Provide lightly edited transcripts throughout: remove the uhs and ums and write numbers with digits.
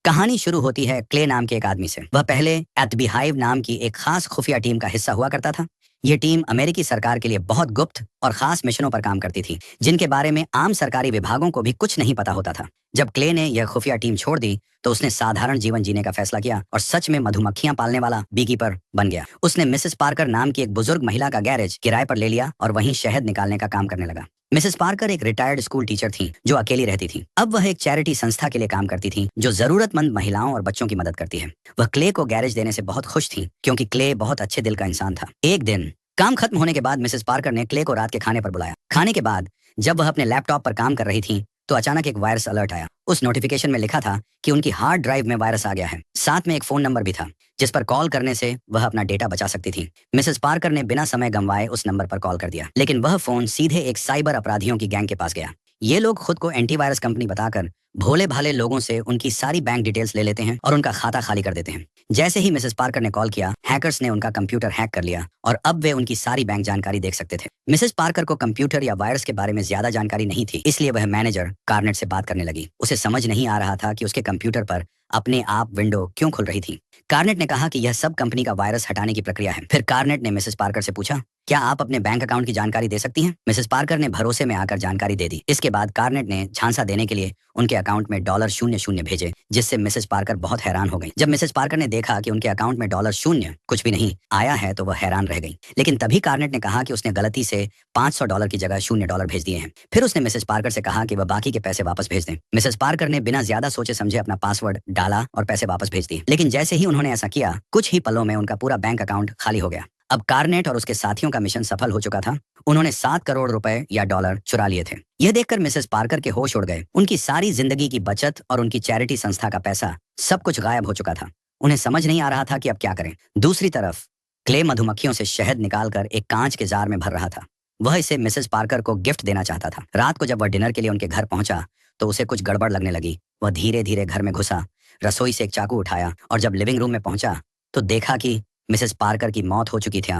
कहानी शुरू होती है क्ले नाम के एक आदमी से। वह पहले एट बी हाइव नाम की एक खास खुफिया टीम का हिस्सा हुआ करता था। यह टीम अमेरिकी सरकार के लिए बहुत गुप्त और खास मिशनों पर काम करती थी, जिनके बारे में आम सरकारी विभागों को भी कुछ नहीं पता होता था। जब क्ले ने यह खुफिया टीम छोड़ दी तो उसने साधारण जीवन जीने का फैसला किया और सच में मधुमक्खियां पालने वाला बीकीपर बन गया। उसने मिसेस पार्कर नाम की एक बुजुर्ग महिला का गैरेज किराए पर ले लिया और वहीं शहद निकालने का काम करने लगा। मिसेस पार्कर एक रिटायर्ड स्कूल टीचर थी जो अकेली रहती थी। अब वह एक चैरिटी संस्था के लिए काम करती थी जो जरूरतमंद महिलाओं और बच्चों की मदद करती है। वह क्ले को गैरेज देने से बहुत खुश थी क्योंकि क्ले बहुत अच्छे दिल का इंसान था। एक दिन काम खत्म होने के बाद मिसेस पार्कर ने क्ले को रात के खाने पर बुलाया। खाने के बाद जब वह अपने लैपटॉप पर काम कर रही थी तो अचानक एक वायरस अलर्ट आया। उस नोटिफिकेशन में लिखा था कि उनकी हार्ड ड्राइव में वायरस आ गया है। साथ में एक फोन नंबर भी था जिस पर कॉल करने से वह अपना डेटा बचा सकती थी। मिसेस पार्कर ने बिना समय गंवाए उस नंबर पर कॉल कर दिया, लेकिन वह फोन सीधे एक साइबर अपराधियों की गैंग के पास गया। ये लोग खुद को एंटीवायरस कंपनी बताकर भोले भाले लोगों से उनकी सारी बैंक डिटेल्स ले लेते हैं और उनका खाता खाली कर देते हैं। जैसे ही मिसेस पार्कर ने कॉल किया, हैकर्स ने उनका कंप्यूटर हैक कर लिया और अब वे उनकी सारी बैंक जानकारी देख सकते थे। मिसेस पार्कर को कंप्यूटर या वायरस के बारे में ज्यादा जानकारी नहीं थी, इसलिए वह मैनेजर कार्नेट से बात करने लगी। उसे समझ नहीं आ रहा था कि उसके कंप्यूटर पर अपने आप विंडो क्यों खुल रही थी। कार्नेट ने कहा कि यह सब कंपनी का वायरस हटाने की प्रक्रिया है। फिर कार्नेट ने मिसेस पार्कर से पूछा, क्या आप अपने बैंक अकाउंट की जानकारी दे सकती हैं? मिसेस पार्कर ने भरोसे में आकर जानकारी दे दी। इसके बाद कार्नेट ने झांसा देने के लिए उनके अकाउंट में $00 भेजे, जिससे मिसेस पार्कर बहुत हैरान हो गई। जब मिसेस पार्कर ने देखा कि उनके अकाउंट में $0 कुछ भी नहीं आया है तो वह हैरान रह गई। लेकिन तभी कार्नेट ने कहा कि उसने गलती से $500 की जगह $0 भेज दिए हैं। फिर उसने मिसेस पार्कर से कहा कि वह बाकी के पैसे वापस भेज दें। मिसेस पार्कर ने बिना ज्यादा सोचे समझे अपना पासवर्ड डाला और पैसे वापस भेज दिए। लेकिन जैसे ही उन्होंने ऐसा किया, कुछ ही पलों में उनका पूरा बैंक अकाउंट खाली हो गया। अब कार्नेट और उसके साथियों का मिशन सफल हो चुका था। उन्होंने 7 करोड़ रुपए या डॉलर चुरा लिए थे। यह देखकर मिसेस पार्कर के होश उड़ गए। उनकी सारी जिंदगी की बचत और उनकी चैरिटी संस्था का पैसा सब कुछ गायब हो चुका था। उन्हें समझ नहीं आ रहा था कि अब क्या करें। दूसरी तरफ क्ले मधुमक्खियों से शहद निकालकर एक कांच के जार में भर रहा था। वह इसे मिसेस पार्कर को गिफ्ट देना चाहता था। रात को जब वह डिनर के लिए उनके घर पहुंचा तो उसे कुछ गड़बड़ लगने लगी। वह धीरे धीरे घर में घुसा, रसोई से एक चाकू उठाया और जब लिविंग रूम में पहुंचा तो देखा कि मिसेस पार्कर की मौत हो चुकी थी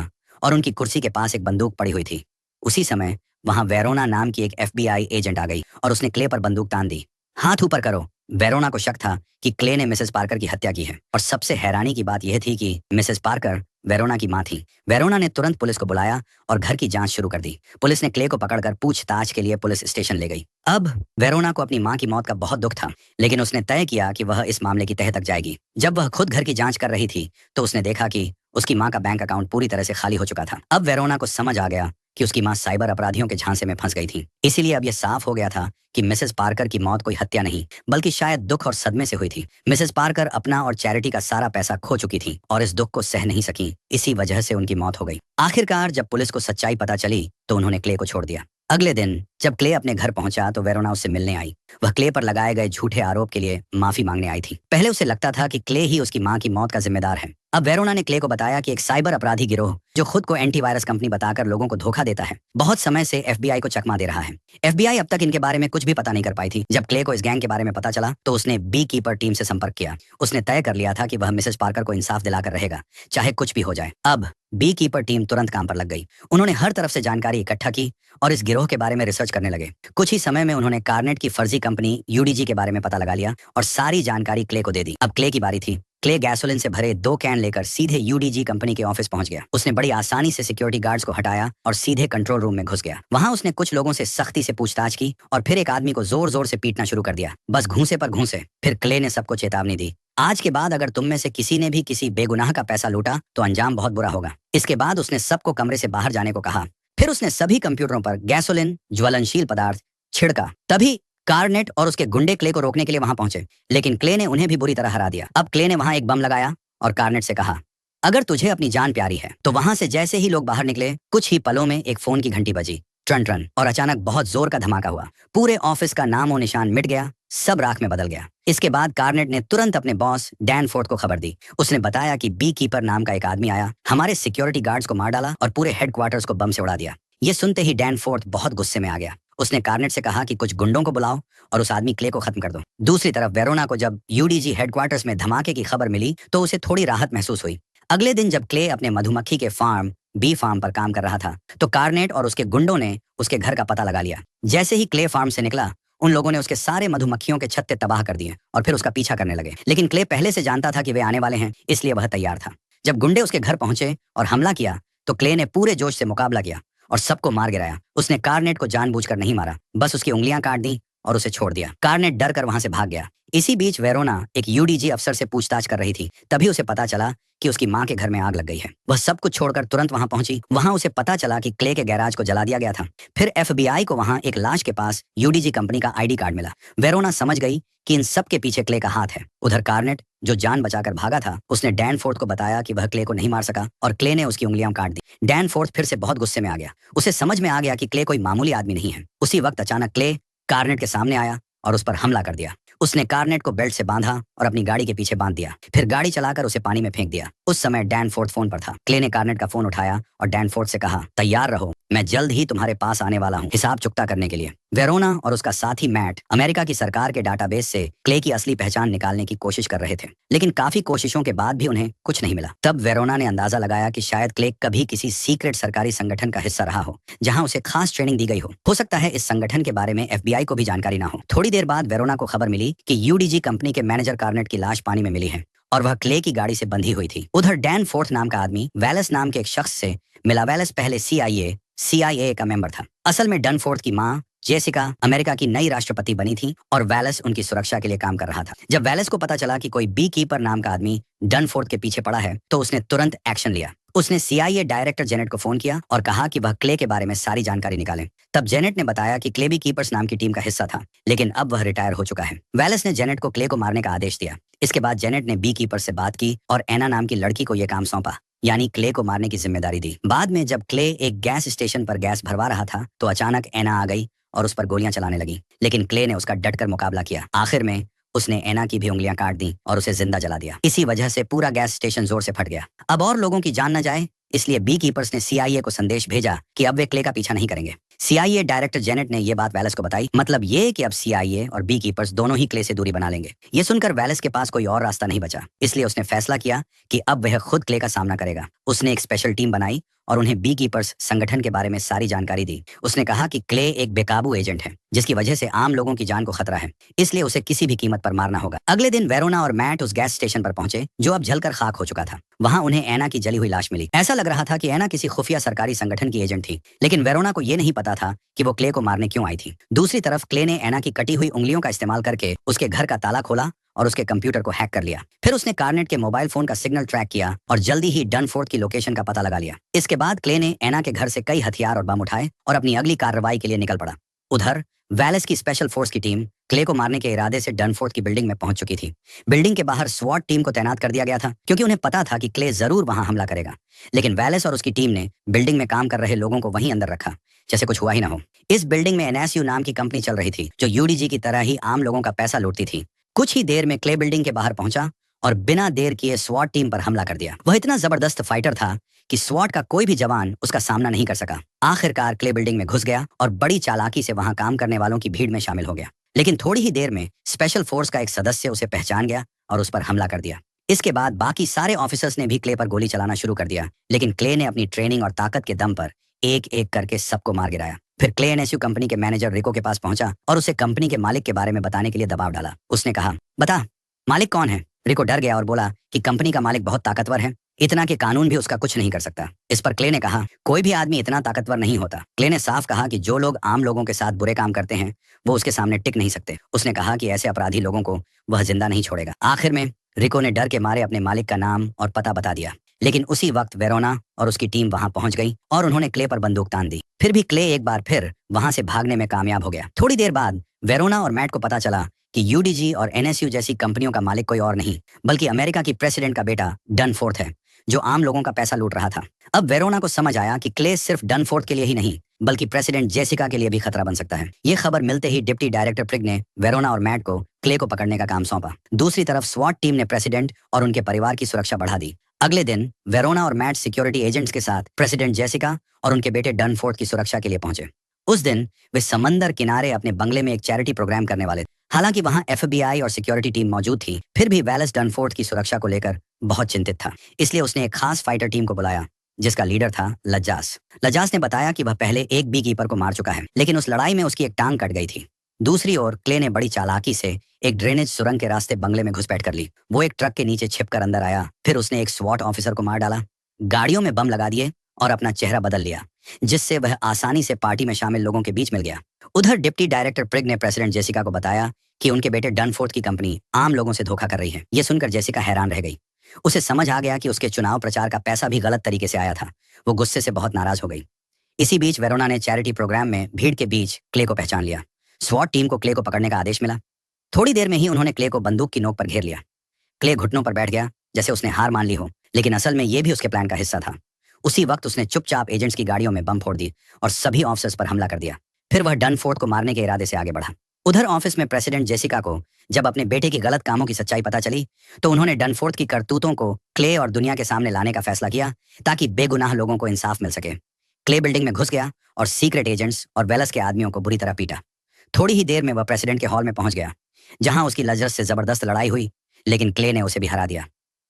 और उनकी कुर्सी के पास एक बंदूक पड़ी हुई थी। उसी समय वहां वेरोना नाम की एक FBI एजेंट आ गई और उसने क्ले पर बंदूक तान दी। हाथ ऊपर करो। वेरोना को शक था कि क्ले ने मिसेस पार्कर की हत्या की है और सबसे हैरानी की बात यह थी कि मिसेस पार्कर वेरोना की मां थी। वेरोना ने तुरंत पुलिस को बुलाया और घर की जांच शुरू कर दी। पुलिस ने क्ले को पकड़कर पूछताछ के लिए पुलिस स्टेशन ले गई। अब वेरोना को अपनी मां की मौत का बहुत दुख था, लेकिन उसने तय किया कि वह इस मामले की तह तक जाएगी। जब वह खुद घर की जांच कर रही थी तो उसने देखा कि उसकी मां का बैंक अकाउंट पूरी तरह से खाली हो चुका था। अब वेरोना को समझ आ गया कि उसकी मां साइबर अपराधियों के झांसे में फंस गई थी। इसीलिए अब यह साफ हो गया था कि मिसेस पार्कर की मौत कोई हत्या नहीं बल्कि शायद दुख और सदमे से हुई थी। मिसेस पार्कर अपना और चैरिटी का सारा पैसा खो चुकी थी और इस दुख को सह नहीं सकी। इसी वजह से उनकी मौत हो गई। आखिरकार जब पुलिस को सच्चाई पता चली तो उन्होंने क्ले को छोड़ दिया। अगले दिन जब क्ले अपने घर पहुंचा तो वेरोना उससे मिलने आई। वह क्ले पर लगाए गए झूठे आरोप के लिए माफी मांगने आई थी। पहले उसे लगता था कि क्ले ही उसकी मां की मौत का जिम्मेदार है। अब वेरोना ने क्ले को बताया कि एक साइबर अपराधी गिरोह जो खुद को एंटीवायरस कंपनी बताकर लोगों को धोखा देता है, बहुत समय से FBI को चकमा दे रहा है। FBI अब तक इनके बारे में कुछ भी पता नहीं कर पाई थी। जब क्ले को इस गैंग के बारे में पता चला तो उसने बी कीपर टीम से संपर्क किया। उसने तय कर लिया था कि वह मिसेस पार्कर को इंसाफ दिलाकर रहेगा, चाहे कुछ भी हो जाए। अब बी कीपर टीम तुरंत काम पर लग गई। उन्होंने हर तरफ से जानकारी इकट्ठा की और इस गिरोह के बारे में रिसर्च करने लगे। कुछ ही समय में उन्होंने कार्नेट की फर्जी कंपनी UDG के बारे में पता लगा लिया और सारी जानकारी क्ले को दे दी। अब क्ले की बारी थी। क्ले गैसोलीन से भरे 2 कैन लेकर सीधे UDG कंपनी के ऑफिस पहुंच गया। उसने बड़ी आसानी से सिक्योरिटी गार्ड्स को हटाया और सीधे कंट्रोल रूम में घुस गया। वहां उसने कुछ लोगों से सख्ती से पूछताछ की और फिर एक आदमी को जोर जोर से पीटना शुरू कर दिया, बस घूंसे पर घूंसे। फिर क्ले ने सबको चेतावनी दी, आज के बाद अगर तुम में से किसी ने भी किसी बेगुनाह का पैसा लूटा तो अंजाम बहुत बुरा होगा। इसके बाद उसने सबको कमरे से बाहर जाने को कहा। फिर उसने सभी कंप्यूटरों पर गैसोलीन ज्वलनशील पदार्थ छिड़का। तभी कार्नेट और उसके गुंडे क्ले को रोकने के लिए वहां पहुंचे, लेकिन क्ले ने उन्हें भी बुरी तरह हरा दिया। अब क्ले ने वहां एक बम लगाया और कार्नेट से कहा, अगर तुझे अपनी जान प्यारी है तो वहां से जैसे ही लोग बाहर निकले, कुछ ही पलों में एक फोन की घंटी बजी, ट्रन ट्रन, और अचानक बहुत जोर का धमाका हुआ। पूरे ऑफिस का नामो निशान मिट गया, सब राख में बदल गया। इसके बाद कार्नेट ने तुरंत अपने बॉस डैन फोर्थ को खबर दी। उसने बताया कि बी कीपर नाम का एक आदमी आया, हमारे सिक्योरिटी गार्ड्स को मार डाला और पूरे हेडक्वार्टर्स को बम से उड़ा दिया। ये सुनते ही डैन फोर्थ बहुत गुस्से में आ गया। उसने कार्नेट से कहा कि कुछ गुंडों को बुलाओ और उस आदमी क्ले को खत्म कर दो। दूसरी तरफ वेरोना को जब UDG हेडक्वार्टर्स में धमाके की खबर मिली तो उसे थोड़ी राहत महसूस हुई। अगले दिन जब क्ले अपने मधुमक्खी के फार्म बी फार्म पर काम कर रहा था तो कार्नेट और उसके गुंडों ने उसके घर का पता लगा लिया। जैसे ही क्ले फार्म से निकला, उन लोगों ने उसके सारे मधुमक्खियों के छत्ते तबाह कर दिए और फिर उसका पीछा करने लगे। लेकिन क्ले पहले से जानता था कि वे आने वाले हैं, इसलिए वह तैयार था। जब गुंडे उसके घर पहुंचे और हमला किया तो क्ले ने पूरे जोश से मुकाबला किया और सबको मार गिराया। उसने कार्नेट को जानबूझकर नहीं मारा, बस उसकी उंगलियां काट दी और उसे छोड़ दिया। कार्नेट डर कर वहां से भाग गया। इसी बीच वेरोना एक यूडीजी अफसर से पूछताछ कर रही थी। तभी उसे पता चला कि उसकी माँ के घर में आग लग गई है। वह सब कुछ छोड़कर तुरंत वहां पहुंची। वहां उसे पता चला कि क्ले के गैराज को जला दिया गया था। फिर एफबीआई को वहां एक लाश के पास यूडीजी कंपनी का आईडी कार्ड मिला। वेरोना समझ गई कि इन सब के पीछे क्ले का हाथ है। उधर कार्नेट, जो जान बचाकर भागा था, उसने डैनफोर्थ को बताया कि वह क्ले को नहीं मार सका और क्ले ने उसकी उंगलियां काट दी। डैनफोर्थ फिर से बहुत गुस्से में आ गया। उसे समझ में आ गया कि क्ले कोई मामूली आदमी नहीं है। उसी वक्त अचानक क्ले कार्नेट के सामने आया और उस पर हमला कर दिया। उसने कार्नेट को बेल्ट से बांधा और अपनी गाड़ी के पीछे बांध दिया। फिर गाड़ी चलाकर उसे पानी में फेंक दिया। उस समय डैनफोर्थ फोन पर था। क्ले ने कार्नेट का फोन उठाया और डैनफोर्थ से कहा, तैयार रहो, मैं जल्द ही तुम्हारे पास आने वाला हूँ हिसाब चुकता करने के लिए। वेरोना और उसका साथी मैट अमेरिका की सरकार के डाटाबेस से क्ले की असली पहचान निकालने की कोशिश कर रहे थे, लेकिन काफी कोशिशों के बाद भी उन्हें कुछ नहीं मिला। तब वेरोना ने अंदाजा लगाया कि शायद क्ले कभी किसी सीक्रेट सरकारी संगठन का हिस्सा रहा हो, जहां उसे खास ट्रेनिंग दी गई हो सकता है इस संगठन के बारे में एफबीआई को भी जानकारी ना हो। थोड़ी देर बाद वेरोना को खबर मिली कि यूडीजी कंपनी के मैनेजर कार्नेट की लाश पानी में मिली है और वह क्ले की गाड़ी से बंधी हुई थी। उधर डैनफोर्थ नाम का आदमी वैलेस नाम के एक शख्स से मिला। वैलेस पहले CIA का मेंबर था। असल में डैनफोर्थ की माँ जेसिका अमेरिका की नई राष्ट्रपति बनी थी और वैलेस उनकी सुरक्षा के लिए काम कर रहा था। जब वैलेस को पता चला कि कोई बी कीपर नाम का आदमी डैनफोर्थ के पीछे पड़ा है तो उसने तुरंत एक्शन लिया। उसने CIA डायरेक्टर जेनेट को फोन किया और कहा कि वह क्ले के बारे में सारी जानकारी निकाले। तब जेनेट ने बताया कि क्ले बी कीपर्स नाम की टीम का हिस्सा था, लेकिन अब वह रिटायर हो चुका है। वैलेस ने जेनेट को क्ले को मारने का आदेश दिया। इसके बाद जेनेट ने बी कीपर से बात की और एना नाम की लड़की को यह काम सौंपा, यानी क्ले को मारने की जिम्मेदारी दी। बाद में जब क्ले एक गैस स्टेशन पर गैस भरवा रहा था तो अचानक एना आ गई और उस पर गोलियां चलाने लगी, लेकिन क्ले ने उसका डटकर मुकाबला किया। आखिर में उसने एना की भी उंगलियां काट दी और उसे जिंदा जला दिया। इसी वजह से पूरा गैस स्टेशन जोर से फट गया। अब और लोगों की जान न जाए, इसलिए बी कीपर्स ने CIA को संदेश भेजा कि अब वे क्ले का पीछा नहीं करेंगे। CIA डायरेक्टर जेनेट ने यह बात वैलेस को बताई, मतलब ये कि अब CIA और बी कीपर्स दोनों ही क्ले से दूरी बना लेंगे। ये सुनकर वैलेस के पास कोई और रास्ता नहीं बचा, इसलिए उसने फैसला किया कि अब वह खुद क्ले का सामना करेगा। उसने एक स्पेशल टीम बनाई और उन्हें बी कीपर्स संगठन के बारे में सारी जानकारी दी। उसने कहा कि क्ले एक बेकाबू एजेंट है जिसकी वजह से आम लोगों की जान को खतरा है, इसलिए उसे किसी भी कीमत पर मारना होगा। अगले दिन वेरोना और मैट उस गैस स्टेशन पर पहुंचे जो अब जलकर खाक हो चुका था। वहां उन्हें एना की जली हुई लाश मिली। ऐसा लग रहा था कि एना किसी खुफिया सरकारी संगठन की एजेंट थी, लेकिन वेरोना को यह नहीं पता था कि वो क्ले को मारने क्यों आई थी। दूसरी तरफ क्ले ने एना की कटी हुई उंगलियों का इस्तेमाल करके उसके घर का ताला खोला और उसके कंप्यूटर को हैक कर लिया। फिर उसने कार्नेट के मोबाइल फोन का सिग्नल ट्रैक किया और जल्दी ही डैनफोर्थ की लोकेशन का पता लगा लिया। इसके बाद क्ले ने एना के घर से कई हथियार और बम उठाए और अपनी अगली कार्रवाई के लिए निकल पड़ा। उधर वैलेस की स्पेशल फोर्स की टीम क्ले को मारने के इरादे से डैनफोर्थ की बिल्डिंग में पहुंच चुकी थी। बिल्डिंग के बाहर स्वॉट टीम को तैनात कर दिया गया था क्योंकि उन्हें पता था कि क्ले जरूर वहां हमला करेगा। लेकिन वैलेस और उसकी टीम ने बिल्डिंग में काम कर रहे लोगों को वहीं अंदर रखा जैसे कुछ हुआ ही ना हो। इस बिल्डिंग में NSU नाम की कंपनी चल रही थी जो यूडीजी की तरह ही आम लोगों का पैसा लूटती थी। कुछ ही देर में क्ले बिल्डिंग के बाहर पहुंचा और बिना देर किए स्वॉट टीम पर हमला कर दिया। वह इतना जबरदस्त फाइटर था कि स्वॉट का कोई भी जवान उसका सामना नहीं कर सका। आखिरकार क्ले बिल्डिंग में घुस गया और बड़ी चालाकी से वहां काम करने वालों की भीड़ में शामिल हो गया। लेकिन थोड़ी ही देर में स्पेशल फोर्स का एक सदस्य उसे पहचान गया और उस पर हमला कर दिया। इसके बाद बाकी सारे ऑफिसर्स ने भी क्ले पर गोली चलाना शुरू कर दिया, लेकिन क्ले ने अपनी ट्रेनिंग और ताकत के दम पर एक एक करके सबको मार गिराया। फिर क्ले NSU कंपनी के मैनेजर रिको के पास पहुंचा और उसे कंपनी के मालिक के बारे में बताने के लिए दबाव डाला। उसने कहा, बता मालिक कौन है? रिको डर गया और बोला कि कंपनी का मालिक बहुत ताकतवर है, इतना कि कानून भी उसका कुछ नहीं कर सकता। इस पर क्ले ने कहा, कोई भी आदमी इतना ताकतवर नहीं होता। क्ले ने साफ कहा कि जो लोग आम लोगों के साथ बुरे काम करते हैं वो उसके सामने टिक नहीं सकते। उसने कहा कि ऐसे अपराधी लोगों को वह जिंदा नहीं छोड़ेगा। आखिर में रिको ने डर के मारे अपने मालिक का नाम और पता बता दिया, लेकिन उसी वक्त वेरोना और उसकी टीम वहां पहुंच गई और उन्होंने क्ले पर बंदूक तान दी। फिर भी क्ले एक बार फिर वहां से भागने में कामयाब हो गया। थोड़ी देर बाद वेरोना और मैट को पता चला कि यूडीजी और NSU जैसी कंपनियों का मालिक कोई और नहीं बल्कि अमेरिका की प्रेसिडेंट का बेटा डैनफोर्थ है जो आम लोगों का पैसा लूट रहा था। अब वेरोना को समझ आया कि क्ले सिर्फ डैनफोर्थ के लिए ही नहीं बल्कि प्रेसिडेंट जेसिका के लिए भी खतरा बन सकता है। ये खबर मिलते ही डिप्टी डायरेक्टर प्रिग ने वेरोना और मैट को क्ले को पकड़ने का काम सौंपा। दूसरी तरफ स्वॉट टीम ने प्रेसिडेंट और उनके परिवार की सुरक्षा बढ़ा दी। अगले दिन वेरोना और मैट सिक्योरिटी एजेंट्स के साथ प्रेसिडेंट जेसिका और उनके बेटे डैनफोर्थ की सुरक्षा के लिए पहुंचे। उस दिन वे समंदर किनारे अपने बंगले में एक चैरिटी प्रोग्राम करने वाले थे। हालांकि वहां FBI और सिक्योरिटी टीम मौजूद थी, फिर भी वैलेस डैनफोर्थ की सुरक्षा को लेकर बहुत चिंतित था। इसलिए उसने एक खास फाइटर टीम को बुलाया जिसका लीडर था लज्जास। लज्जास ने बताया कि वह पहले एक बी कीपर को मार चुका है, लेकिन उस लड़ाई में उसकी एक टांग कट गई थी। दूसरी ओर क्ले ने बड़ी चालाकी से एक ड्रेनेज सुरंग के रास्ते बंगले में घुसपैठ कर ली। वो एक ट्रक के नीचे छिपकर अंदर आया, फिर उसने एक स्वॉट ऑफिसर को मार डाला, गाड़ियों में बम लगा दिए और अपना चेहरा बदल लिया, जिससे वह आसानी से पार्टी में शामिल लोगों के बीच मिल गया। उधर डिप्टी डायरेक्टर प्रिग ने प्रेसिडेंट जेसिका को बताया कि उनके बेटे डनफोर्थ की कंपनी आम लोगों से धोखा कर रही है। ये सुनकर जेसिका हैरान रह गई। उसे समझ आ गया कि उसके चुनाव प्रचार का पैसा भी गलत तरीके से आया था। वो गुस्से से बहुत नाराज हो गई। इसी बीच वेरोना ने चैरिटी प्रोग्राम में भीड़ के बीच क्ले को पहचान लिया। स्वॉट टीम को क्ले को पकड़ने का आदेश मिला। थोड़ी देर में ही उन्होंने क्ले को बंदूक की नोक पर घेर लिया। क्ले घुटनों पर बैठ गया, जैसे उसने हार मान ली हो, लेकिन असल में ये भी उसके प्लान का हिस्सा था। उसी वक्त उसने चुपचाप एजेंट्स की गाड़ियों में बम फोड़ दी और सभी ऑफिसर्स पर हमला कर दिया। फिर वह डनफोर्थ को मारने के इरादे से आगे बढ़ा। उधर ऑफिस में प्रेसिडेंट जेसिका को जब अपने बेटे के गलत कामों की सच्चाई पता चली, तो उन्होंने डनफोर्थ की करतूतों को क्ले और दुनिया के सामने लाने का फैसला किया, ताकि बेगुनाह लोगों को इंसाफ मिल सके। क्ले बिल्डिंग में घुस गया और सीक्रेट एजेंट्स और वेलस के आदमियों को बुरी तरह पीटा। थोड़ी ही देर में वह प्रेसिडेंट के हॉल में पहुंच गया, जहां उसकी लजरत से जबरदस्त लड़ाई हुई, लेकिन क्ले ने उसे भी हरा दिया।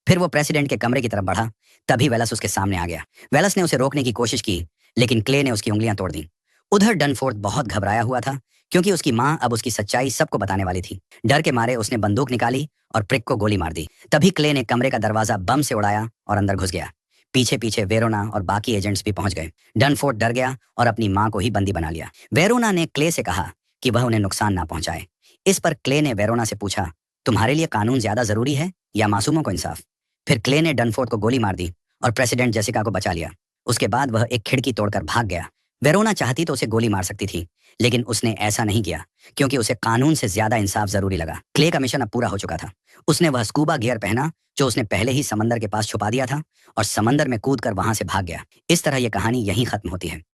फिर वो प्रेसिडेंट के कमरे की तरफ बढ़ा, तभी वेलस उसके सामने आ गया। वेलस ने उसे रोकने की कोशिश की, लेकिन क्ले ने उसकी उंगलियां तोड़ दी। उधर डनफोर्थ बहुत घबराया हुआ था, क्योंकि उसकी माँ अब उसकी सच्चाई सबको बताने वाली थी। डर के मारे उसने बंदूक निकाली और प्रिक को गोली मार दी। तभी क्ले ने कमरे का दरवाजा बम से उड़ाया और अंदर घुस गया। पीछे पीछे वेरोना और बाकी एजेंट्स भी पहुंच गए। डनफोर्थ डर गया और अपनी माँ को ही बंदी बना लिया। वेरोना ने क्ले से कहा कि वह उन्हें नुकसान ना पहुंचाए। इस पर क्ले ने वेरोना से पूछा, तुम्हारे लिए कानून ज्यादा जरूरी है या मासूमों को इंसाफ? फिर क्ले ने डनफोर्थ को गोली मार दी और प्रेसिडेंट जेसिका को बचा लिया। उसके बाद वह एक खिड़की तोड़कर भाग गया। वेरोना चाहती तो उसे गोली मार सकती थी, लेकिन उसने ऐसा नहीं किया, क्योंकि उसे कानून से ज्यादा इंसाफ जरूरी लगा। क्ले का मिशन अब पूरा हो चुका था। उसने वह स्कूबा गियर पहना जो उसने पहले ही समंदर के पास छुपा दिया था, और समंदर में कूदकर वहां से भाग गया। इस तरह यह कहानी यहीं खत्म होती है।